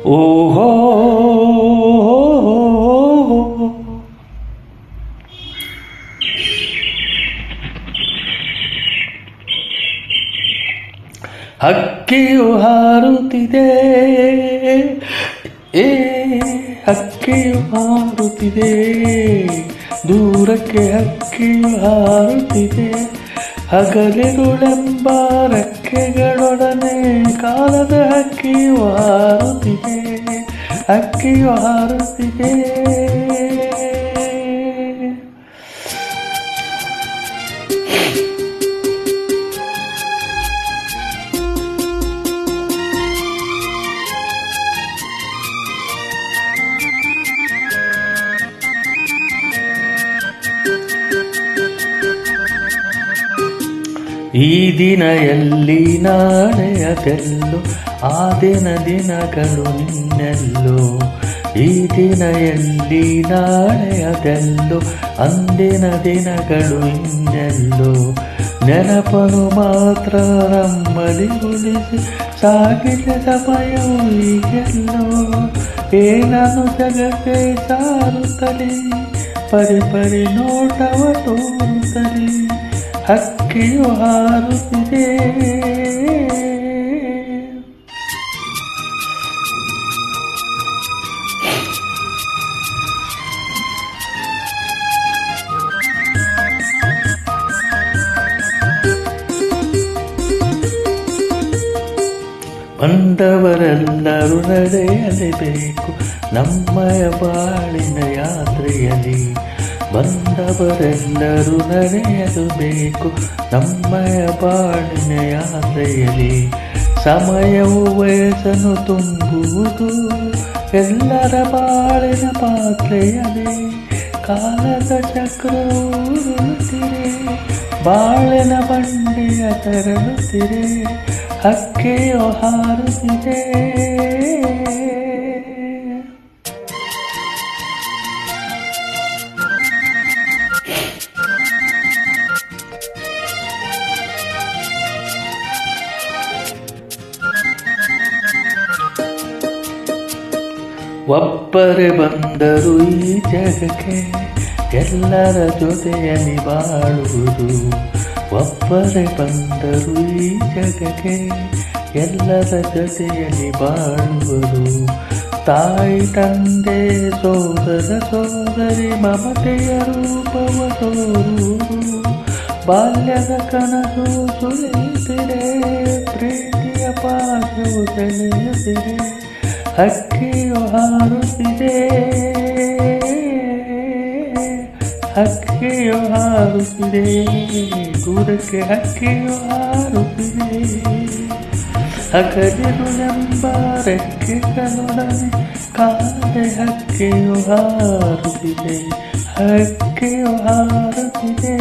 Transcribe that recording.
ಓಹೋ ಹಕ್ಕಿಯು ಹಾರುತ್ತಿದೆ, ಹಕ್ಕಿಯು ಹಾರುತ್ತಿದೆ, ದೂರಕ್ಕೆ ಹಕ್ಕಿಯು ಹಾರುತ್ತಿದೆ, ಹಗಲಿರುಳೆಂಬ ರೆಕ್ಕೆಗಳೊಡನೆ ಕಾಲದ ಹಕ್ಕಿಯು ಹಾರುತ್ತಿದೆ, ಹಕ್ಕಿಯು ಹಾರುತ್ತಿದೆ. ಈ ದಿನ ಎಲ್ಲಿ ನಾಳೆಯದೆಲ್ಲೋ, ಆ ದಿನಗಳು ನಿನ್ನೆಲ್ಲೋ. ಈ ದಿನ ಎಲ್ಲಿ ನಾಳೆಯದೆಲ್ಲೋ, ಅಂದಿನ ದಿನಗಳು ಇನ್ನೆಲ್ಲೋ. ನೆನಪನು ಮಾತ್ರ ನಮ್ಮಲ್ಲಿ ಉಳಿಸಿ ಸಾಗಿದ ಸಮಯವು ಈಗೆಲ್ಲೋ. ಏನನು ಜಗಕ್ಕೆ ಸಾರುತ್ತಲೇ, ಪರಿ ನೋಟವ ತೋರುತ್ತಲೇ, ಹಕ್ಕಿಯು ಹಾರುತ್ತಿದೆ. ಬಂದವರೆಲ್ಲರೂ ನಡೆಯಲೇಬೇಕು ನಮ್ಮಯ ಬಾಳಿನ ಯಾತ್ರೆಯಲ್ಲಿ. ಬಂದವರೆಲ್ಲರೂ ನಡೆಯಬೇಕು ನಮ್ಮಯ ಬಾಳಿನ ಯಾತ್ರೆಯಲ್ಲಿ. ಸಮಯವು ವಯಸ್ಸನ್ನು ತುಂಬುವುದು ಎಲ್ಲರ ಬಾಳಿನ ಪಾತ್ರೆಯಲ್ಲಿ. ಕಾಲದ ಚಕ್ರವು ಉರುಳುತ್ತಿರೆ, ಬಾಳಿನ ಬಂಡೆಯ ತೆರಳುತ್ತಿರೆ, ಹಕ್ಕಿಯು ಹಾರುತ್ತಿದೆ. ಒಬ್ಬರೇ ಬಂದರು ಈ ಜಗಕ್ಕೆ, ಎಲ್ಲರ ಜೊತೆಯಲ್ಲಿ ಬಾಳುವುದು. ಒಬ್ಬರೇ ಬಂದರು ಈ ಜಗಕ್ಕೆ, ಎಲ್ಲರ ಜೊತೆಯಲ್ಲಿ ಬಾಳುವುದು. ತಾಯಿ ತಂದೆ ಸೋದರ ಸೋದರಿ ಮಮತೆಯ ರೂಪವ ತೋರುವುದು. ಬಾಲ್ಯದ ಕನಸು ಸುಳಿಯುತ್ತಿದೆ, ಪ್ರೀತಿಯ ಪಾಶವು ಸೆಳೆಯುತ್ತಿದೆ, ಹಕ್ಕಿಯು ಹಾರುತ್ತಿದೆ, ಹಕ್ಕಿಯು ಹಾರುತ್ತಿದೆ, ದೂರಕ್ಕೆ ಹಕ್ಕಿಯು ಹಾರುತ್ತಿದೆ. ಹಗಲಿರುಳೆಂಬ ರೆಕ್ಕೆಗಳೊಡನೆ ಕಾದೆ ಹಕ್ಕಿಯು ಹಾರುತ್ತಿದೆ, ಹಕ್ಕಿಯು ಹಾರುತ್ತಿದೆ.